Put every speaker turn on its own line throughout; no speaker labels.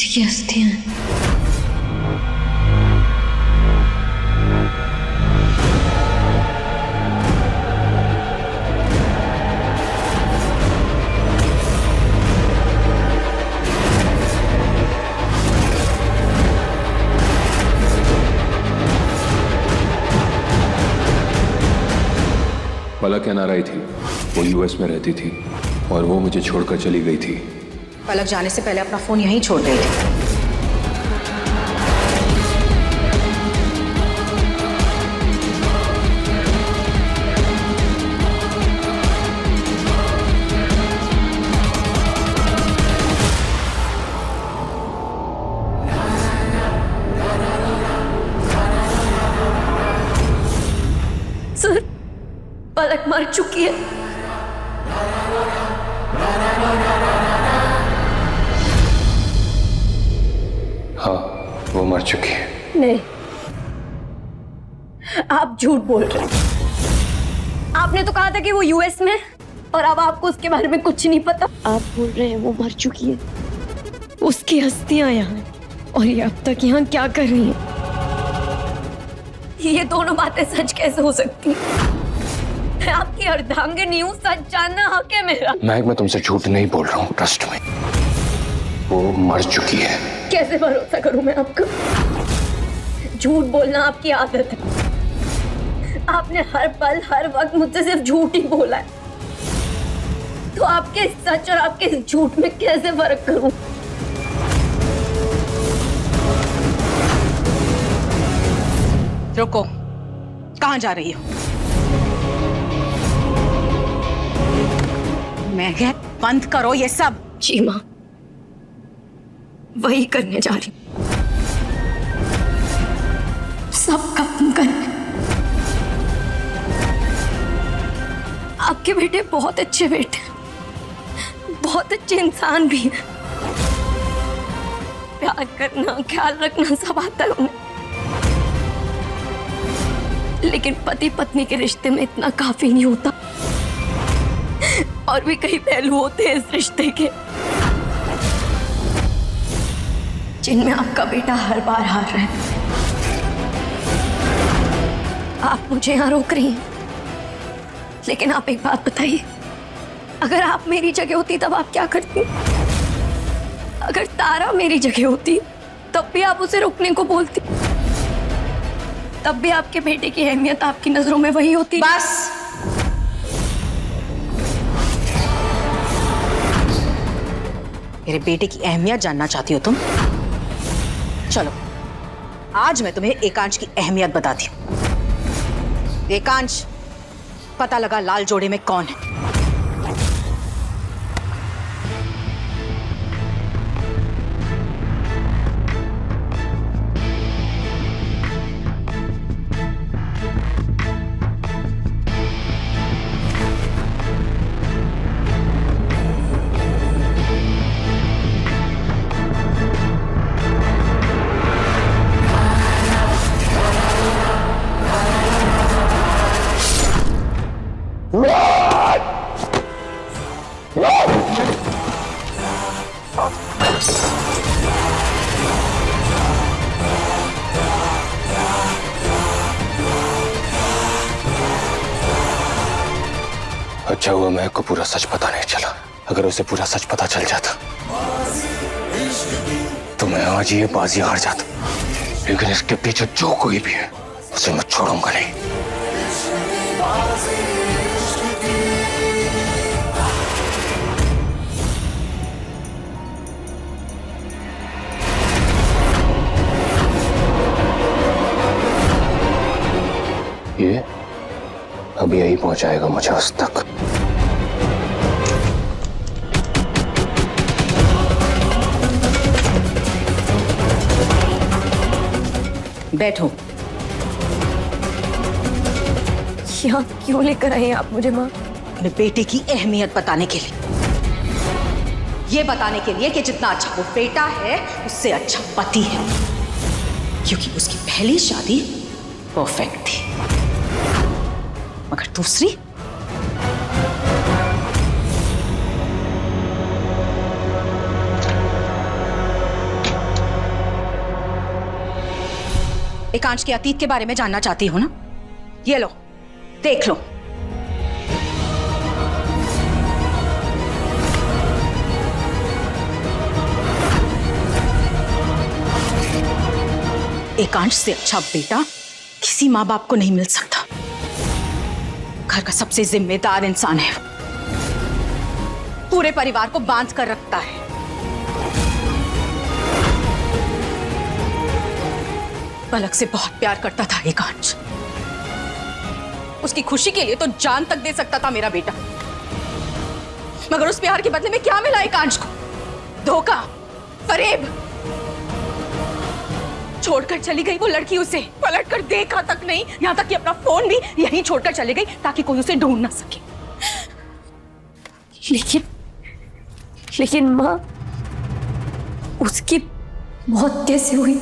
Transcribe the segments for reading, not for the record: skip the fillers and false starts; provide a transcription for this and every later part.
ये अस्थियां हैं।
पलक एनआरआई थी, वो यूएस में रहती थी और वो मुझे छोड़कर चली गई थी।
पलक जाने से पहले अपना फोन यहीं छोड़ गई थी।
सर, पलक मर चुकी है।
हाँ, वो मर चुकी है।
नहीं, आप झूठ बोल रहे हैं। आपने तो कहा था कि वो यूएस में है और अब आपको उसके बारे में कुछ नहीं पता। आप बोल रहे हैं वो मर चुकी है, उसकी अस्थियां यहाँ हैं और ये अब तक यहाँ क्या कर रही है? ये दोनों बातें सच कैसे हो सकती हैं? मैं आपकी अर्धांगिनी हूँ, सच जानना हक है मेरा।
महक, मैं तुमसे झूठ नहीं बोल रहा हूँ, ट्रस्ट में। वो मर चुकी है।
कैसे भरोसा करूं मैं आपका? झूठ बोलना आपकी आदत है। आपने हर पल हर वक्त मुझसे सिर्फ झूठ ही बोला है, तो आपके सच और आपके झूठ में कैसे फर्क करूं?
रुको, कहाँ जा रही हो? मैं कह बंद करो ये सब।
जी माँ, वही करने जा रही हूँ, सब खत्म करने। आपके बेटे बहुत अच्छे बेटे, बहुत अच्छे इंसान भी हैं। प्यार करना, ख्याल रखना सब आता है उन्हें, लेकिन पति पत्नी के रिश्ते में इतना काफी नहीं होता। और भी कई पहलू होते हैं इस रिश्ते के, जिनमें आपका बेटा हर बार हार रहा है। आप मुझे यहाँ रोक रही हैं, लेकिन आप एक बात बताइए, अगर आप मेरी जगह होती तब आप क्या करती? अगर तारा मेरी जगह होती तब भी आप उसे रुकने को बोलती, तब भी आपके बेटे की अहमियत आपकी नजरों में वही होती।
बस, मेरे बेटे की अहमियत जानना चाहती हो तुम? चलो, आज मैं तुम्हें एकांश की अहमियत बताती हूँ। एकांश, पता लगा लाल जोड़े में कौन है?
अच्छा हुआ महक को पूरा सच पता नहीं चला। अगर उसे पूरा सच पता चल जाता तो मैं आज ये बाजी हार जाता। लेकिन इसके पीछे जो कोई भी है उसे मैं छोड़ूंगा नहीं। ये अब यही पहुंचाएगा मुझे उस तक।
बैठो।
यहाँ क्यों लेकर आए आप मुझे माँ?
अपने बेटे की अहमियत बताने के लिए। ये बताने के लिए कि जितना अच्छा वो बेटा है उससे अच्छा पति है, क्योंकि उसकी पहली शादी परफेक्ट थी, मगर दूसरी एकांश के अतीत के बारे में जानना चाहती हो ना? ये लो, देख लो। एकांश से अच्छा बेटा किसी माँ बाप को नहीं मिल सकता। घर का सबसे जिम्मेदार इंसान है, पूरे परिवार को बांध कर रखता है। पलक से बहुत प्यार करता था एकांश। उसकी खुशी के लिए तो जान तक दे सकता था मेरा बेटा, मगर उस प्यार के बदले में क्या मिला एकांश को? धोखा, फरेब। छोड़कर चली गई वो लड़की, उसे पलट कर देखा तक नहीं, यहां तक कि अपना फोन भी यहीं छोड़कर चली गई ताकि कोई उसे ढूंढ ना सके।
लेकिन माँ, उसकी मौत कैसे हुई?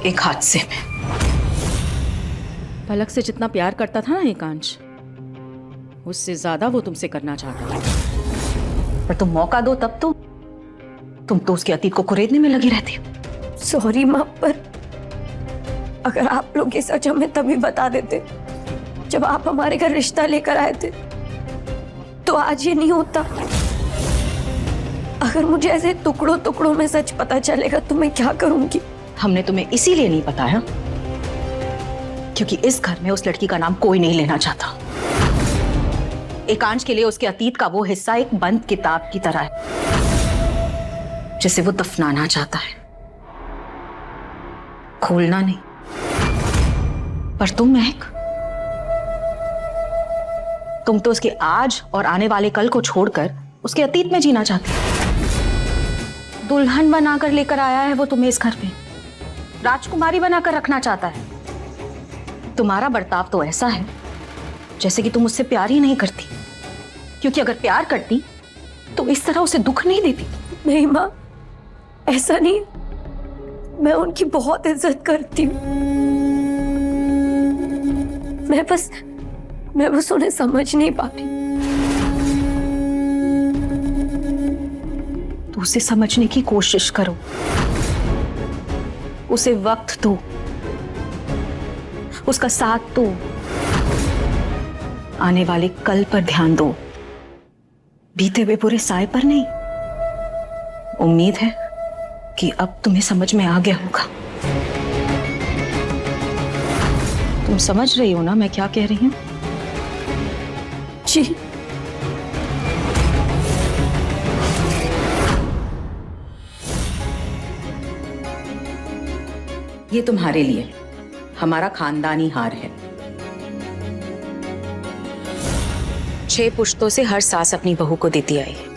एक हादसे में।
पलक से जितना प्यार करता था ना एकांश, उससे ज्यादा वो तुमसे करना चाहता था।
पर तुम मौका दो तब तो तुम तो उसके अतीत को कुरेदने में लगी रहती हो।
सॉरी माँ, पर अगर आप लोग ये सच हमें तभी बता देते जब आप हमारे घर रिश्ता लेकर आए थे, तो आज ये नहीं होता। अगर मुझे ऐसे टुकड़ों टुकड़ों में सच पता चलेगा तो मैं क्या करूंगी?
हमने तुम्हें इसीलिए नहीं बताया क्योंकि इस घर में उस लड़की का नाम कोई नहीं लेना चाहता। एकांश के लिए उसके अतीत का वो हिस्सा एक बंद किताब की तरह है जिसे वो दफनाना चाहता है, खोलना नहीं। पर तुम महक, तुम तो उसके आज और आने वाले कल को छोड़कर उसके अतीत में जीना चाहती हो। दुल्हन बनाकर लेकर आया है वो तुम्हें इस घर पे, राजकुमारी बनाकर रखना चाहता है। तुम्हारा बर्ताव तो ऐसा है जैसे कि तुम उससे प्यार ही नहीं करती, क्योंकि अगर प्यार करती तो इस तरह उसे दुख नहीं देती।
नहीं माँ, ऐसा नहीं। मैं उनकी बहुत इज्जत करती हूँ। मैं बस उन्हें समझ नहीं पाती।
तो उसे समझने की कोशिश करो, उसे वक्त दो, उसका साथ दो, आने वाले कल पर ध्यान दो, बीते हुए पूरे साय पर नहीं। उम्मीद है कि अब तुम्हें समझ में आ गया होगा। तुम समझ रही हो ना मैं क्या कह रही हूं?
जी।
ये तुम्हारे लिए हमारा खानदानी हार है। 6 पुश्तों से हर सास अपनी बहू को देती आई है।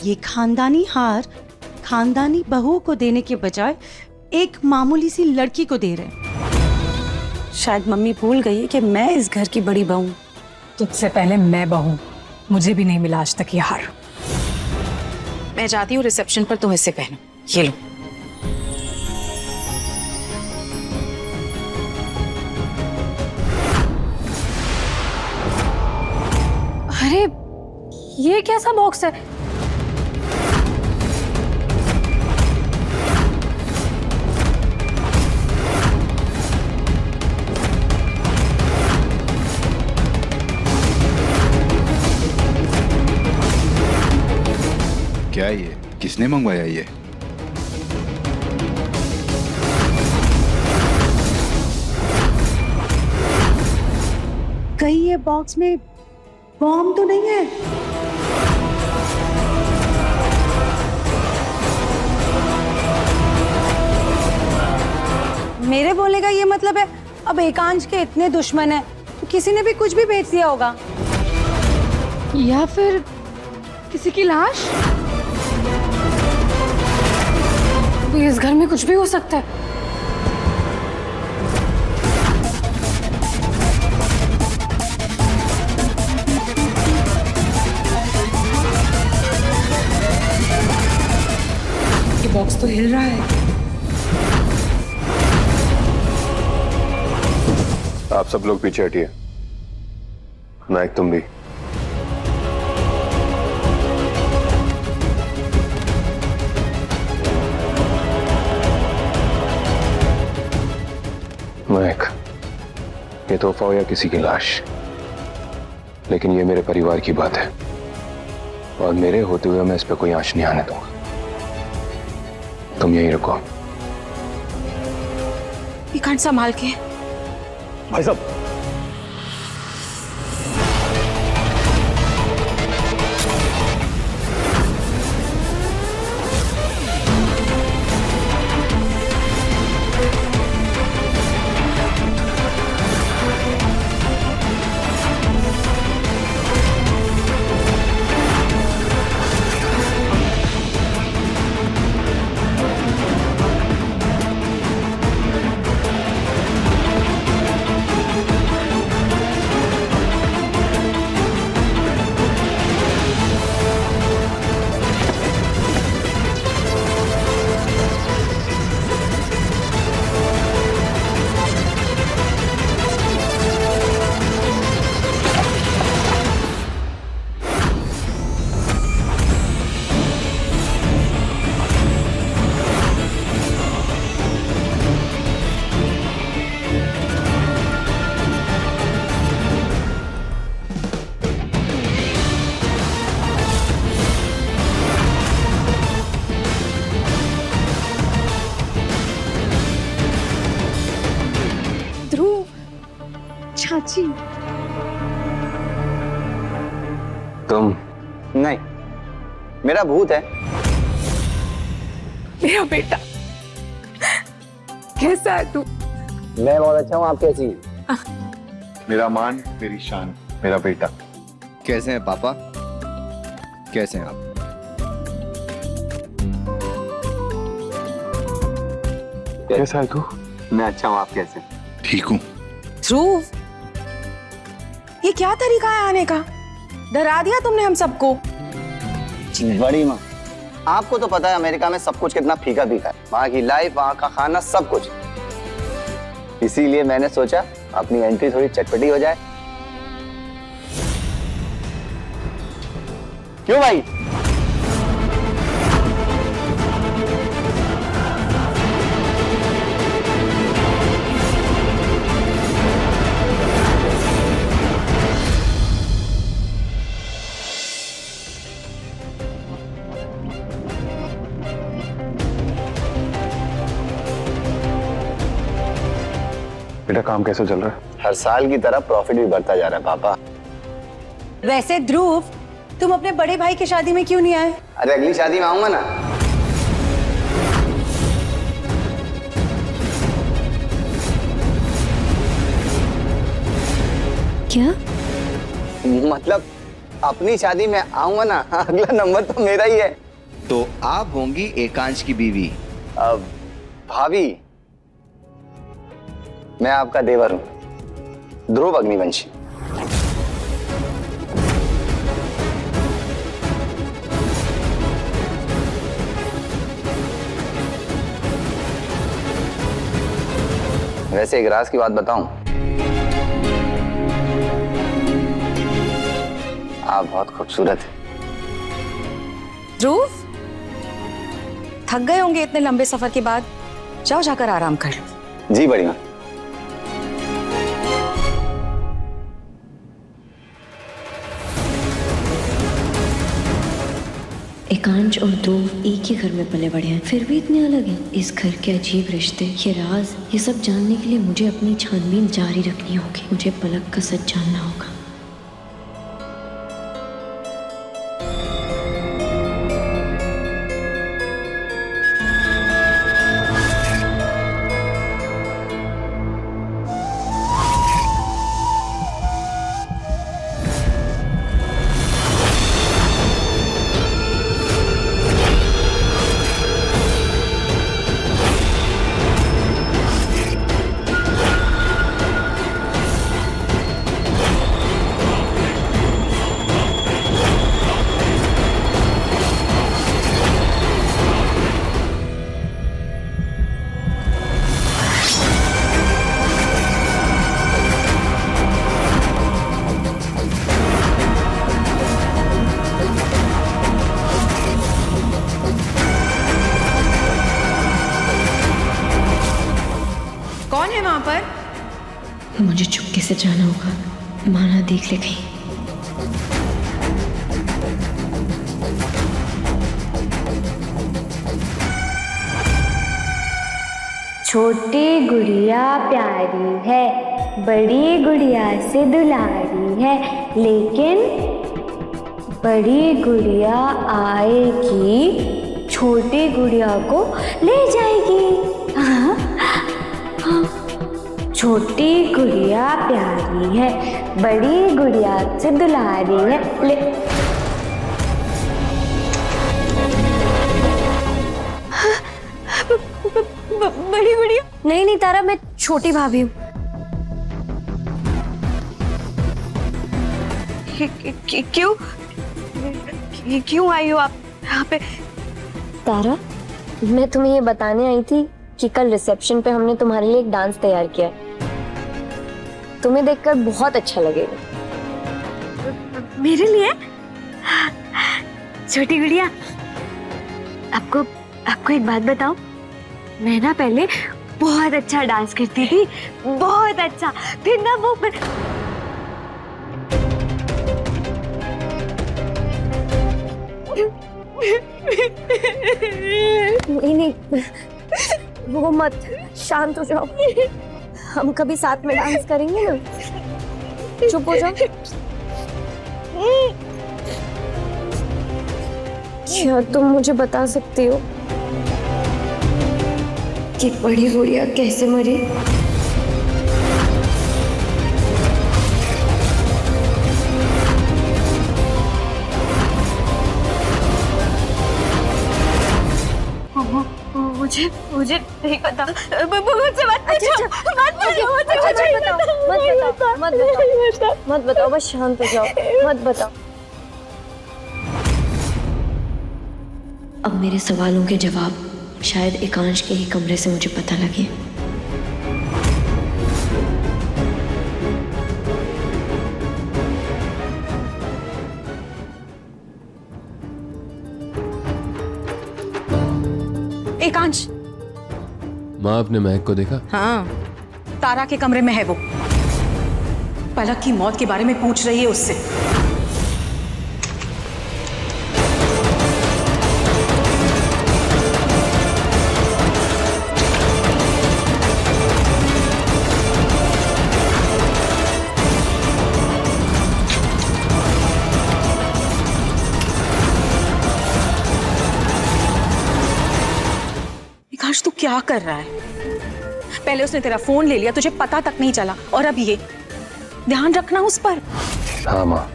ये खानदानी हार खानदानी बहू को देने के बजाय एक मामूली सी लड़की को दे रहे हैं। शायद मम्मी भूल गई है कि मैं इस घर की बड़ी बहू।
तुझसे पहले मैं बहू, मुझे भी नहीं मिला आज तक ये हार।
मैं चाहती हूँ रिसेप्शन पर तुम इसे पहनो। ये लो।
अरे ये कैसा बॉक्स है?
क्या ये? किसने मंगवाया ये?
कहीं ये बॉक्स में बॉम्ब तो नहीं है? मेरे बोलने का ये मतलब है अब एकांश के इतने दुश्मन हैं तो किसी ने भी कुछ भी बेच दिया होगा,
या फिर किसी की लाश? तो इस घर में कुछ भी हो सकता है। ये बॉक्स तो हिल रहा है।
आप सब लोग पीछे हटिए। नायक तुम भी। नायक, ये तोहफा हो या किसी की लाश, लेकिन ये मेरे परिवार की बात है और मेरे होते हुए मैं इस पे कोई आंच नहीं आने दूंगा। तुम यहीं रुको।
एकांश संभाल के।
भाई साहब,
ध्रुव, चाची।
तुम
नहीं, मेरा भूत है।
मेरा बेटा कैसा है तू?
मैं बहुत अच्छा हूँ, आप कैसी?
मेरा मान, मेरी शान, मेरा बेटा। कैसे हैं पापा? कैसे हैं आप?
कैसा है तू?
मैं अच्छा हूँ, आप कैसे?
ठीक हूँ।
ध्रुव, ये क्या तरीका है आने का? डरा दिया तुमने हम सबको।
बड़ी माँ, आपको तो पता है अमेरिका में सब कुछ कितना फीका फीका है। वहाँ की लाइफ, वहाँ का खाना, सब कुछ। इसीलिए मैंने सोचा अपनी एंट्री थोड़ी चटपटी हो जाए। क्यों भाई?
बेटा, काम कैसा चल रहा है?
हर साल की तरह प्रॉफिट भी बढ़ता जा रहा है पापा।
वैसे ध्रुव, तुम अपने बड़े भाई की शादी में क्यों नहीं आए?
अरे अगली शादी में आऊंगा ना।
क्या?
मतलब अपनी शादी में आऊंगा ना, अगला नंबर तो मेरा ही है।
तो आप होंगी एकांश की बीवी।
अब भाभी, मैं आपका देवर हूं, ध्रुव अग्निवंशी। वैसे एक राज की बात बताऊं, आप बहुत खूबसूरत हैं।
ध्रुव, थक गए होंगे इतने लंबे सफर के बाद। जाओ जाकर आराम कर लो।
जी बड़ी माँ।
एकांश और ध्रुव एक ही घर में पले बड़े हैं, फिर भी इतने अलग हैं। इस घर के अजीब रिश्ते, ये राज, ये सब जानने के लिए मुझे अपनी छानबीन जारी रखनी होगी। मुझे पलक का सच जानना होगा।
यहाँ पर?
मुझे चुपके से जाना होगा, माना देख ले कहीं।
छोटी गुड़िया प्यारी है, बड़ी गुड़िया से दुलारी है, लेकिन बड़ी गुड़िया आएगी, छोटी गुड़िया को ले जाएगी। हाँ, हाँ। छोटी गुड़िया प्यारी है, बड़ी गुड़िया से दुलारी है,
बड़ी गुड़िया? नहीं तारा, मैं छोटी भाभी हूँ। क्यों क्यों आई हो आप यहाँ पे?
तारा, मैं तुम्हें ये बताने आई थी कि कल रिसेप्शन पे हमने तुम्हारे लिए एक डांस तैयार किया है। तुम्हें देखकर बहुत अच्छा लगेगा।
मेरे लिए? छोटी गुड़िया, आपको एक बात बताऊं? मैं ना पहले बहुत अच्छा डांस करती थी, बहुत अच्छा। फिर ना वो
नहीं, वो मत, शांत हो जाओ। हम कभी साथ में डांस करेंगे ना। चुप हो जाओ। क्या तुम मुझे बता सकती हो कि बड़ी गुड़िया कैसे मरी?
मुझे नहीं पता। मुझसे मत पूछो,
मत बताओ, बस शांत हो जाओ, मत बताओ।
अब मेरे सवालों के जवाब शायद एकांश के ही कमरे से मुझे पता लगे।
एकांश,
माँ आपने महक को देखा?
हाँ, तारा के कमरे में है वो। पलक की मौत के बारे में पूछ रही है उससे। एकांश, तू क्या कर रहा है? पहले उसने तेरा फोन ले लिया, तुझे पता तक नहीं चला, और अब ये। ध्यान रखना उस पर।
हाँ माँ,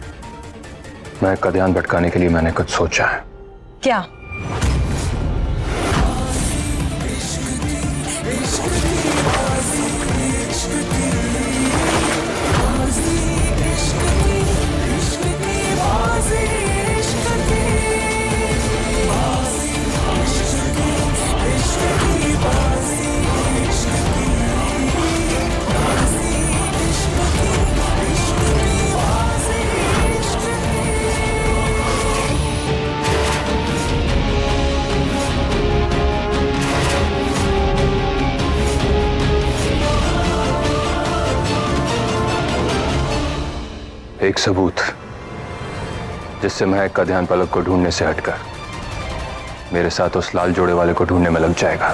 महक का ध्यान भटकाने के लिए मैंने कुछ सोचा है।
क्या?
एक सबूत जिससे महक का ध्यान पलक को ढूंढने से हटकर मेरे साथ उस लाल जोड़े वाले को ढूंढने में लग जाएगा।